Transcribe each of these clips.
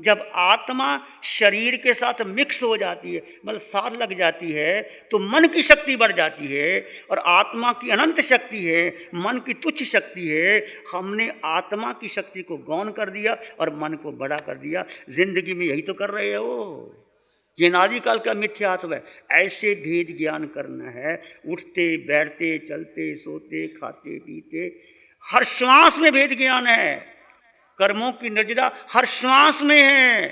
जब आत्मा शरीर के साथ मिक्स हो जाती है, मतलब साथ लग जाती है, तो मन की शक्ति बढ़ जाती है। और आत्मा की अनंत शक्ति है, मन की तुच्छ शक्ति है। हमने आत्मा की शक्ति को गौण कर दिया और मन को बड़ा कर दिया। जिंदगी में यही तो कर रहे हो। ये अनादिकाल का मिथ्यात्व है। ऐसे भेद ज्ञान करना है। उठते बैठते चलते सोते खाते पीते हर श्वास में भेद ज्ञान है। कर्मों की निर्जरा हर श्वास में है,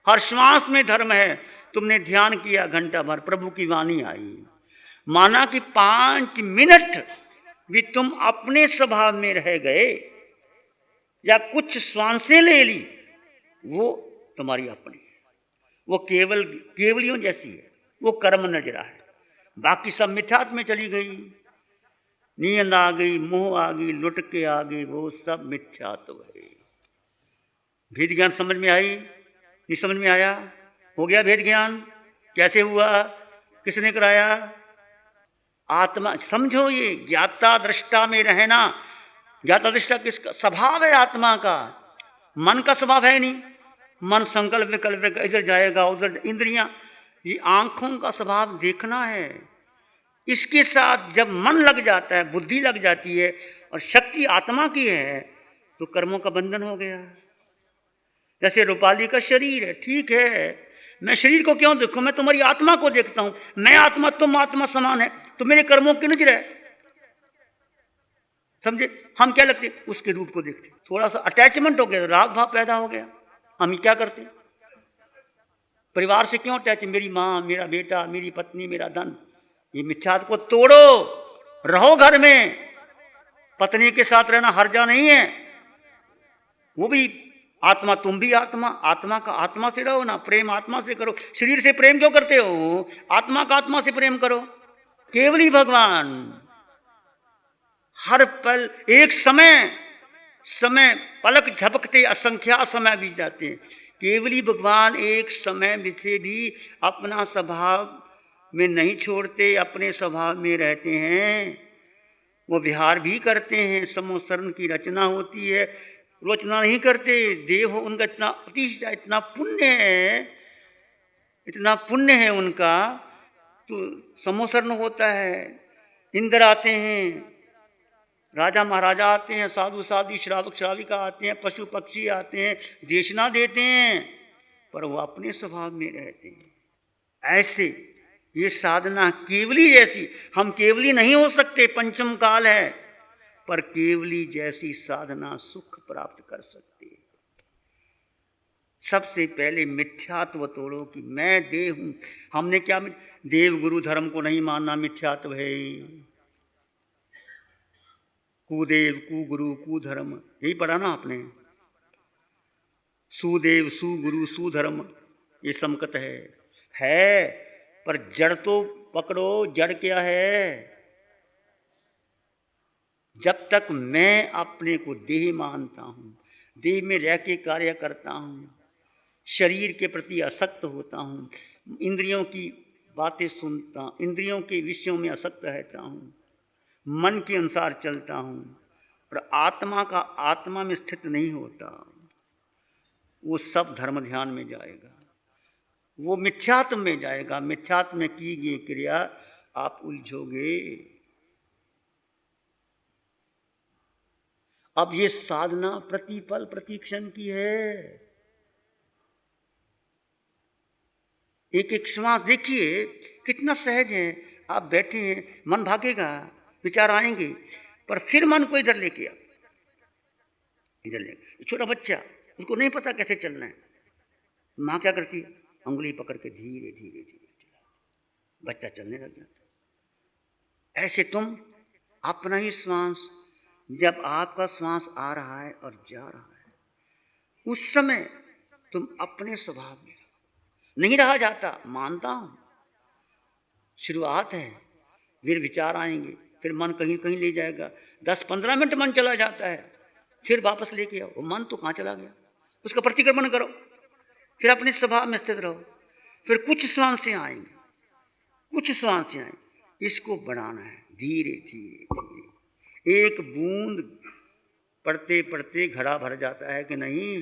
हर श्वास में धर्म है। तुमने ध्यान किया घंटा भर, प्रभु की वाणी आई, माना कि 5 मिनट भी तुम अपने स्वभाव में रह गए या कुछ श्वासें ले ली, वो तुम्हारी अपनी है। वो केवल केवलियों जैसी है, वो कर्म निर्जरा है। बाकी सब मिथ्यात्व में चली गई। नींद आ गई, मोह आ गई, लुट के आ गई, वो सब मिथ्यात्व है। भेद ज्ञान समझ में आई? नहीं समझ में आया? हो गया भेद ज्ञान? कैसे हुआ? किसने कराया? आत्मा समझो, ये ज्ञाता दृष्टा में रहना। ज्ञाता दृष्टा किसका स्वभाव है? आत्मा का। मन का स्वभाव है नहीं। मन संकल्प विकल्प इधर जाएगा उधर। इंद्रियां, ये आंखों का स्वभाव देखना है। इसके साथ जब मन लग जाता है, बुद्धि लग जाती है और शक्ति आत्मा की है, तो कर्मों का बंधन हो गया। जैसे रूपाली का शरीर है, ठीक है, मैं शरीर को क्यों देखूं? मैं तुम्हारी आत्मा को देखता हूं। मैं आत्मा, तुम आत्मा समान है, तो मेरे कर्मों की नजर है। समझे? हम क्या लगते? उसके रूप को देखते। थोड़ा सा अटैचमेंट हो गया, राग भाव पैदा हो गया। हम क्या करते? परिवार से क्यों अटैच? मेरी माँ, मेरा बेटा, मेरी पत्नी, मेरा धन। ये मिथ्यात्व को तोड़ो, रहो घर में। पत्नी के साथ रहना हर्जा नहीं है, वो भी आत्मा, तुम भी आत्मा। आत्मा का आत्मा से रहो ना, प्रेम आत्मा से करो। शरीर से प्रेम क्यों करते हो? आत्मा का आत्मा से प्रेम करो। केवली भगवान हर पल, एक समय पलक झपकते असंख्या समय बीत जाते हैं। केवली भगवान एक समय से भी अपना स्वभाव में नहीं छोड़ते, अपने स्वभाव में रहते हैं। वो विहार भी करते हैं, समोसरण की रचना होती है, रोचना नहीं करते। देव उनका इतना अतिशय, इतना पुण्य है, इतना पुण्य है उनका, तो समोसरण होता है। इंद्र आते हैं, राजा महाराजा आते हैं, साधु साध्वी श्रावक श्राविका आते हैं, पशु पक्षी आते हैं, देशना देते हैं, पर वो अपने स्वभाव में रहते हैं। ऐसे ये साधना केवली जैसी, हम केवली नहीं हो सकते, पंचम काल है, पर केवली जैसी साधना सुख प्राप्त कर सकते हैं। सबसे पहले मिथ्यात्व तोड़ो कि मैं देव हूं। हमने क्या? देव गुरु धर्म को नहीं मानना मिथ्यात्व है। कुदेव, कुगुरु, कुधर्म, यही पढ़ा ना आपने। सुदेव, सुगुरु, सुधर्म, ये समकत है। पर जड़ तो पकड़ो। जड़ क्या है? जब तक मैं अपने को देह मानता हूं, देह में रह के कार्य करता हूं, शरीर के प्रति आसक्त होता हूं, इंद्रियों की बातें सुनता हूं, इंद्रियों के विषयों में आसक्त रहता हूं, मन के अनुसार चलता हूं, और आत्मा का आत्मा में स्थित नहीं होता, वो सब धर्म ध्यान में जाएगा, वो मिथ्यात्व में जाएगा। मिथ्यात्व में की गई क्रिया आप उलझोगे। अब ये साधना प्रतिपल प्रतिक्षण की है। एक एक श्वास देखिए कितना सहज है। आप बैठे हैं, मन भागेगा, विचार आएंगे, पर फिर मन को इधर लेके आओ, इधर ले। छोटा बच्चा, उसको नहीं पता कैसे चलना है, माँ क्या करती है? उंगली पकड़ के धीरे धीरे धीरे चला, बच्चा चलने लग जाता। ऐसे तुम अपना ही श्वास, जब आपका श्वास आ रहा है और जा रहा है, उस समय तुम अपने स्वभाव में नहीं रहा जाता। मानता हूं शुरुआत है, फिर विचार आएंगे, फिर मन कहीं कहीं ले जाएगा। 10-15 मिनट मन चला जाता है, फिर वापस लेके आओ। मन तो कहाँ चला गया, उसका प्रतिक्रमण करो, फिर अपने स्वभाव में स्थित रहो। फिर कुछ श्वासें आएंगे, कुछ श्वासें आएंगे, इसको बढ़ाना है धीरे धीरे धीरे। एक बूंद पढ़ते पढ़ते घड़ा भर जाता है कि नहीं?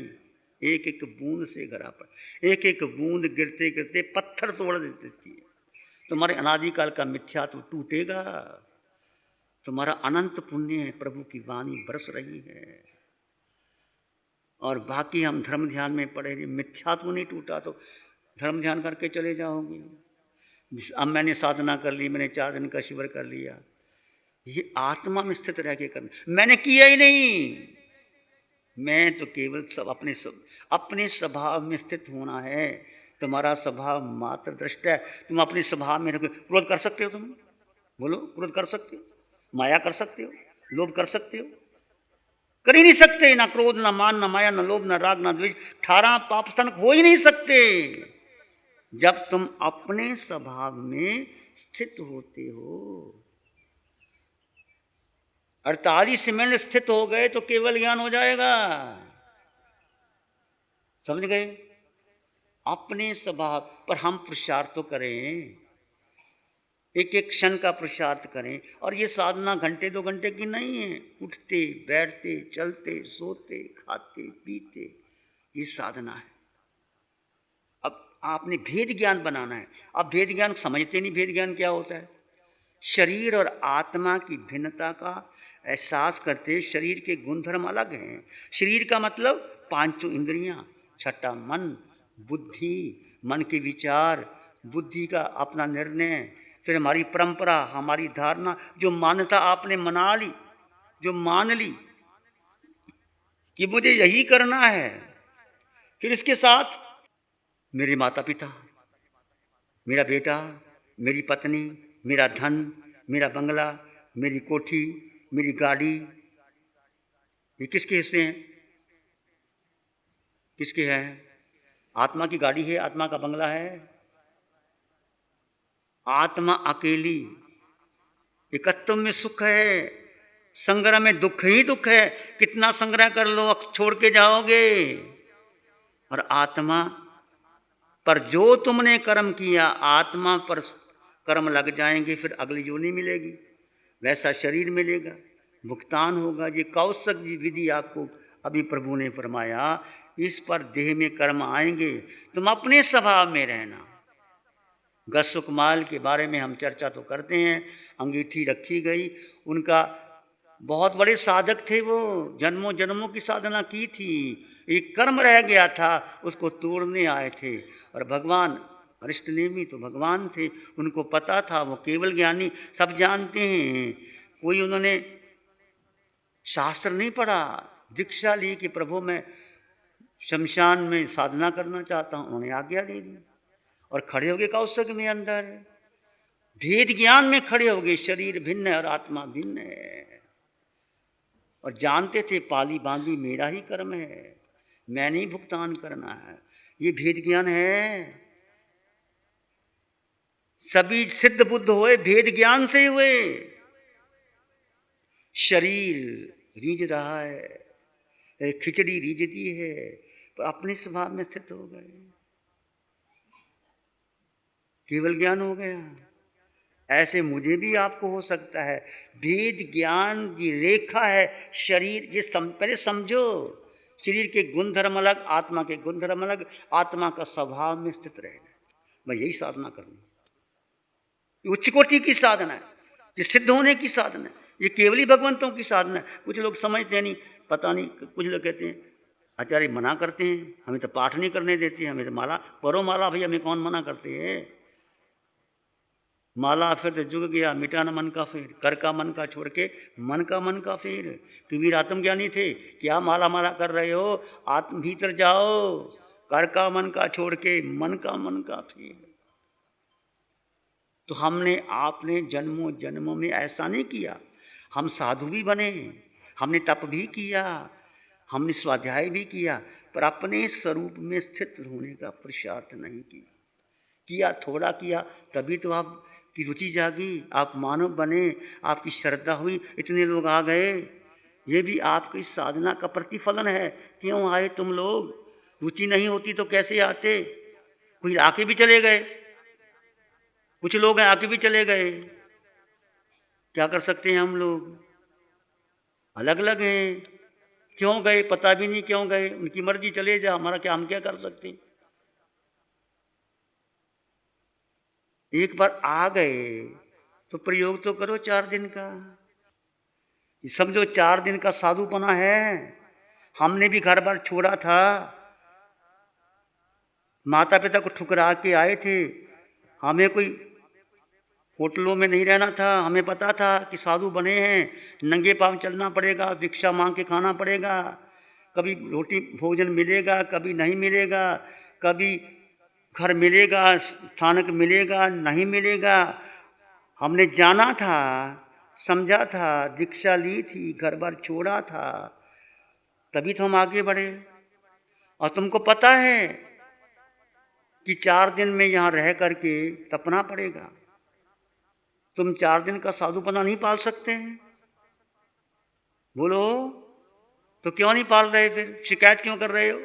एक एक बूंद से घरा पर, एक एक बूंद गिरते गिरते पत्थर तोड़ देती है। तुम्हारे अनादिकाल का मिथ्या तो टूटेगा, तुम्हारा अनंत पुण्य है, प्रभु की वाणी बरस रही है। और बाकी हम धर्म ध्यान में पड़े, मिथ्या तो नहीं टूटा तो धर्म ध्यान करके चले जाओगे। अब मैंने साधना कर ली, मैंने 4 दिन का शिविर कर लिया, ये आत्मा में स्थित रह के करना, मैंने किया ही नहीं। मैं तो केवल सब अपने स्वभाव में स्थित होना है। तुम्हारा स्वभाव मात्र दृष्ट है, तुम अपने स्वभाव में क्रोध कर सकते हो? तुम बोलो, क्रोध कर सकते हो? माया कर सकते हो? लोभ कर सकते हो? कर ही नहीं सकते। ना क्रोध, ना मान, ना माया, ना लोभ, ना राग, ना द्वेष, 18 पाप स्तंभ हो ही नहीं सकते जब तुम अपने स्वभाव में स्थित होते हो। 48 मिनट स्थित हो गए तो केवल ज्ञान हो जाएगा। समझ गए? अपने स्वभाव पर हम पुरुषार्थ तो करें, एक एक क्षण का पुरुषार्थ करें। और ये साधना घंटे 2 घंटे की नहीं है। उठते बैठते चलते सोते खाते पीते ये साधना है। अब आपने भेद ज्ञान बनाना है। अब भेद ज्ञान समझते नहीं, भेद ज्ञान क्या होता है? शरीर और आत्मा की भिन्नता का एहसास करते। शरीर के गुणधर्म अलग हैं। शरीर का मतलब 5 इंद्रियां, 6 मन, बुद्धि, मन के विचार, बुद्धि का अपना निर्णय, फिर हमारी परंपरा, हमारी धारणा, जो मान्यता आपने मना ली, जो मान ली कि मुझे यही करना है। फिर इसके साथ मेरे माता पिता, मेरा बेटा, मेरी पत्नी, मेरा धन, मेरा बंगला, मेरी कोठी, मेरी गाड़ी, ये किसके हिस्से हैं? किसके हैं? आत्मा की गाड़ी है, आत्मा का बंगला है। आत्मा अकेली, एकत्व में सुख है, संग्रह में दुख ही दुख है। कितना संग्रह कर लो, छोड़ के जाओगे। और आत्मा पर जो तुमने कर्म किया, आत्मा पर कर्म लग जाएंगे, फिर अगली योनि मिलेगी, वैसा शरीर मिलेगा, भुगतान होगा। ये कौशक विधि आपको अभी प्रभु ने फरमाया, इस पर देह में कर्म आएंगे। तुम अपने स्वभाव में रहना। गसुकमाल के बारे में हम चर्चा तो करते हैं, अंगीठी रखी गई, उनका बहुत बड़े साधक थे। वो जन्मों जन्मों की साधना की थी, एक कर्म रह गया था, उसको तोड़ने आए थे। और भगवान अरिष्टनेमी तो भगवान थे, उनको पता था, वो केवल ज्ञानी, सब जानते हैं। कोई उन्होंने शास्त्र नहीं पढ़ा, दीक्षा ली कि प्रभु मैं शमशान में साधना करना चाहता हूँ, उन्होंने आज्ञा दे दी और खड़े हो गए कौशक में अंदर। भेद ज्ञान में खड़े हो गए, शरीर भिन्न है और आत्मा भिन्न है। और जानते थे पाली बांधी मेरा ही कर्म है, मैंने ही भुगतान करना है। ये भेद ज्ञान है। सभी सिद्ध बुद्ध हुए भेद ज्ञान से हुए। शरीर रीझ रहा है, खिचड़ी रीझती है, पर अपने स्वभाव में स्थित हो गए, केवल ज्ञान हो गया। ऐसे मुझे भी आपको हो सकता है। भेद ज्ञान की रेखा है शरीर, ये पहले समझो। शरीर के गुणधर्म अलग, आत्मा के गुणधर्म अलग, आत्मा का स्वभाव में स्थित रहना। मैं यही साधना करनी, उच्च कोटि की साधना है, ये सिद्ध होने की साधना है, ये केवली भगवंतों की साधना है। कुछ लोग समझते नहीं, पता नहीं, कुछ लोग कहते हैं आचार्य मना करते हैं, हमें तो पाठ नहीं करने देते, हमें तो माला परो माला। भैया हमें कौन मना करते हैं? माला फिर तो जुग गया, मिटा न मन का फेर, कर का मन का छोड़ के मन का फेर। कबीर आत्मज्ञानी थे, क्या माला माला कर रहे हो? आत्म भीतर जाओ, कर का मन का छोड़ के मन का फेर। तो हमने आपने जन्मों जन्मों में ऐसा नहीं किया। हम साधु भी बने, हमने तप भी किया, हमने स्वाध्याय भी किया, पर अपने स्वरूप में स्थित होने का पुरुषार्थ नहीं किया। थोड़ा किया, तभी तो आप की रुचि जागी, आप मानव बने, आपकी श्रद्धा हुई, इतने लोग आ गए। ये भी आपकी साधना का प्रतिफलन है। क्यों आए तुम लोग? रुचि नहीं होती तो कैसे आते? कोई आके भी चले गए, कुछ लोग हैं आके भी चले गए। क्या कर सकते हैं हम लोग? अलग अलग हैं। क्यों गए पता भी नहीं क्यों गए, उनकी मर्जी, चले जा, हमारा क्या, हम क्या कर सकते हैं। एक बार आ गए तो प्रयोग तो करो 4 दिन का। समझो 4 दिन का साधुपना है। हमने भी घर बार छोड़ा था, माता पिता को ठुकरा के आए थे, हमें कोई होटलों में नहीं रहना था, हमें पता था कि साधु बने हैं, नंगे पांव चलना पड़ेगा, भिक्षा मांग के खाना पड़ेगा, कभी रोटी भोजन मिलेगा कभी नहीं मिलेगा, कभी घर मिलेगा स्थानक मिलेगा नहीं मिलेगा। हमने जाना था, समझा था, दीक्षा ली थी, घर बार छोड़ा था, तभी तो हम आगे बढ़े। और तुमको पता है कि 4 दिन में यहाँ रह करके तपना पड़ेगा। तुम 4 दिन का साधुपना नहीं पाल सकते हैं? बोलो, तो क्यों नहीं पाल रहे, फिर शिकायत क्यों कर रहे हो?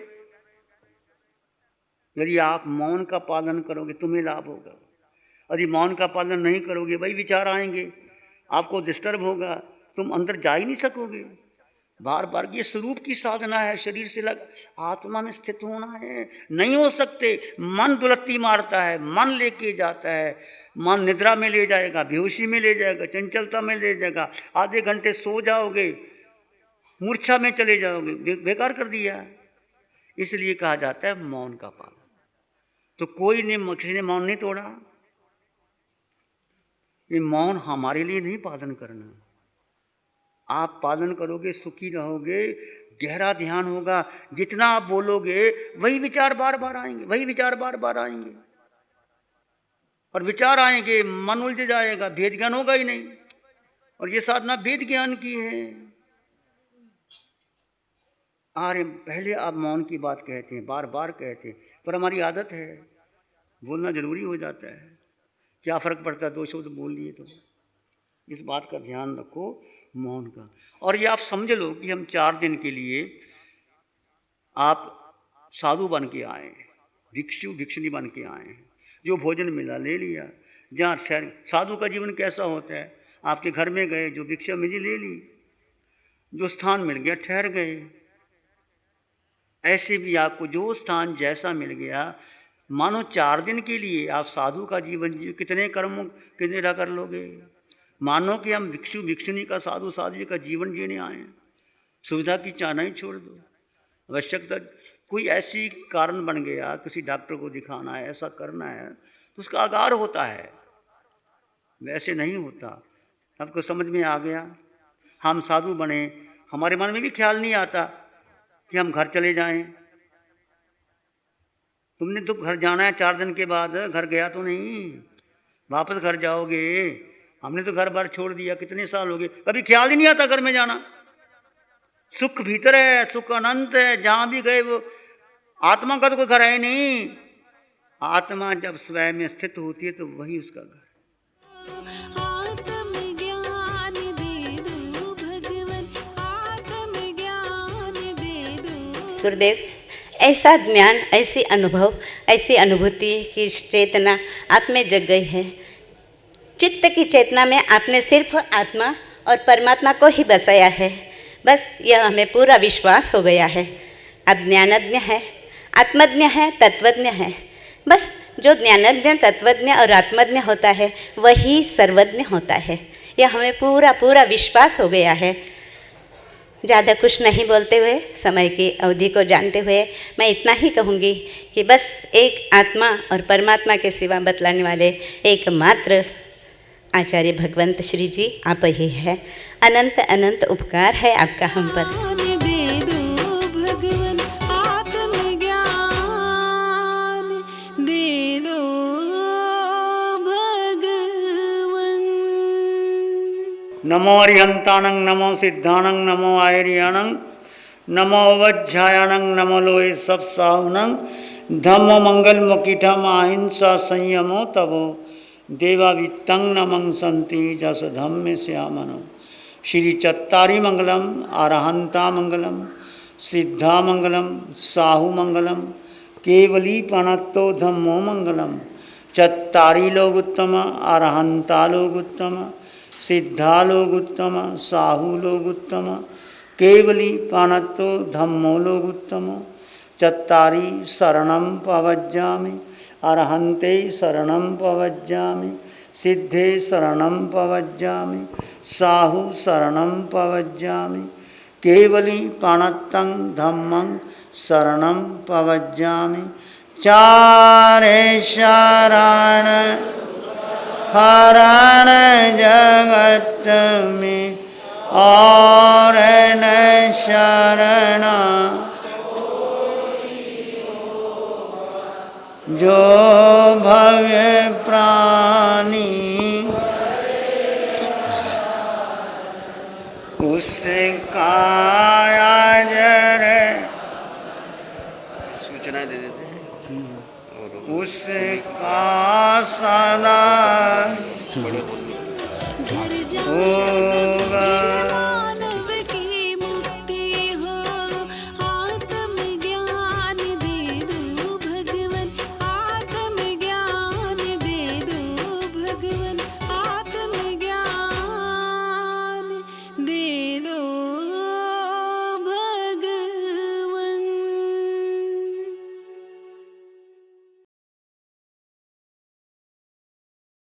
यदि आप मौन का पालन करोगे तुम्हें लाभ होगा, यदि मौन का पालन नहीं करोगे वही विचार आएंगे, आपको डिस्टर्ब होगा, तुम अंदर जा ही नहीं सकोगे। बार बार ये स्वरूप की साधना है, शरीर से लग आत्मा में स्थित होना है, नहीं हो सकते। मन दुलत्ती मारता है, मन लेके जाता है, मन निद्रा में ले जाएगा, बेहोशी में ले जाएगा, चंचलता में ले जाएगा, आधे घंटे सो जाओगे, मूर्छा में चले जाओगे, बेकार कर दिया। इसलिए कहा जाता है मौन का पालन। तो कोई ने, किसी ने मौन नहीं तोड़ा। ये मौन हमारे लिए नहीं पालन करना, आप पालन करोगे सुखी रहोगे, गहरा ध्यान होगा, जितना आप बोलोगे वही विचार बार बार आएंगे, वही विचार बार बार आएंगे, और विचार आएंगे मन उलझ जाएगा, भेद ज्ञान होगा ही नहीं। और ये साधना भेद ज्ञान की है। अरे पहले आप मौन की बात कहते हैं, बार बार कहते हैं, पर हमारी आदत है, बोलना जरूरी हो जाता है, क्या फर्क पड़ता है 2 शब्द बोल लिए तो। इस बात का ध्यान रखो मौन का। और ये आप समझ लो कि हम 4 दिन के लिए आप साधु बन के आए, भिक्षु भिक्षुणी बन के आए हैं, जो भोजन मिला ले लिया, जहाँ ठहर। साधु का जीवन कैसा होता है, आपके घर में गए, जो भिक्षा मिली ले ली, जो स्थान मिल गया ठहर गए। ऐसे भी आपको जो स्थान जैसा मिल गया, मानो 4 दिन के लिए आप साधु का जीवन जी, कितने कर्मों कितने कर लोगे। मानो कि हम भिक्षु भिक्षुणी का, साधु साध्वी का जीवन जीने आए हैं, सुविधा की चाहना ही छोड़ दो। आवश्यकता कोई ऐसी कारण बन गया, किसी डॉक्टर को दिखाना है, ऐसा करना है, तो उसका आगार होता है, वैसे नहीं होता। आपको समझ में आ गया। हम साधु बने, हमारे मन में भी ख्याल नहीं आता कि हम घर चले जाएं। तुमने तो घर जाना है 4 दिन के बाद, घर गया तो नहीं, वापस घर जाओगे। हमने तो घर बार छोड़ दिया, कितने साल हो गए, कभी ख्याल ही नहीं आता घर में जाना। सुख भीतर है, सुख अनंत है, जहाँ भी गए वो आत्मा का तो कोई घर है नहीं। आत्मा जब स्वयं में स्थित होती है तो वही उसका घर। गुरुदेव, ऐसा ज्ञान, ऐसी अनुभव, ऐसी अनुभूति की चेतना आप में जग गई है। चित्त की चेतना में आपने सिर्फ आत्मा और परमात्मा को ही बसाया है। बस यह हमें पूरा विश्वास हो गया है। अब ज्ञानज्ञ है, आत्मज्ञ है, तत्वज्ञ है। बस जो ज्ञानज्ञ, तत्वज्ञ और आत्मज्ञ होता है वही सर्वज्ञ होता है। यह हमें पूरा पूरा विश्वास हो गया है। ज़्यादा कुछ नहीं बोलते हुए, समय की अवधि को जानते हुए मैं इतना ही कहूँगी कि बस एक आत्मा और परमात्मा के सिवा बतलाने वाले एकमात्र आचार्य भगवंत श्री जी आप ही है। अनंत अनंत उपकार है आपका हम पर। नमो अरिहंतानं, नमो सिद्धानं, नमो आयर्यानं, नमो अवध्यायानं, नमो लोए सब साहुनं, धम्मो मंगल मुकिठम अहिंसा संयमो तवो देवावित्तं नमं संति जस धम्मे श्यामनो। श्री चत्तारी मंगलम, अरहंता मंगलम, सिद्धा मंगलम, साहु मंगलम, केवली पणत्तो धम्मो मंगलम। चत्तारी लोग उत्तम, अरहंता लोग उत्तम, सिद्धा लोग उत्तम, साहु लोग उत्तम, केवली पाणत्तो धम्मो लोगुत्तमो चत्तारि शरणं पवज्जामि अरहन्ते शरणं पवज्जामि सिद्धे शरणं पवज्जामि साहु शरणं पवज्जामि केवली पाणत्तं धम्मं शरणं पवज्जामि चारे शरण हरण जगत में और न शरणा जो भव्य प्राणी उसका आजर सूचना दे देते हैं उसका सदा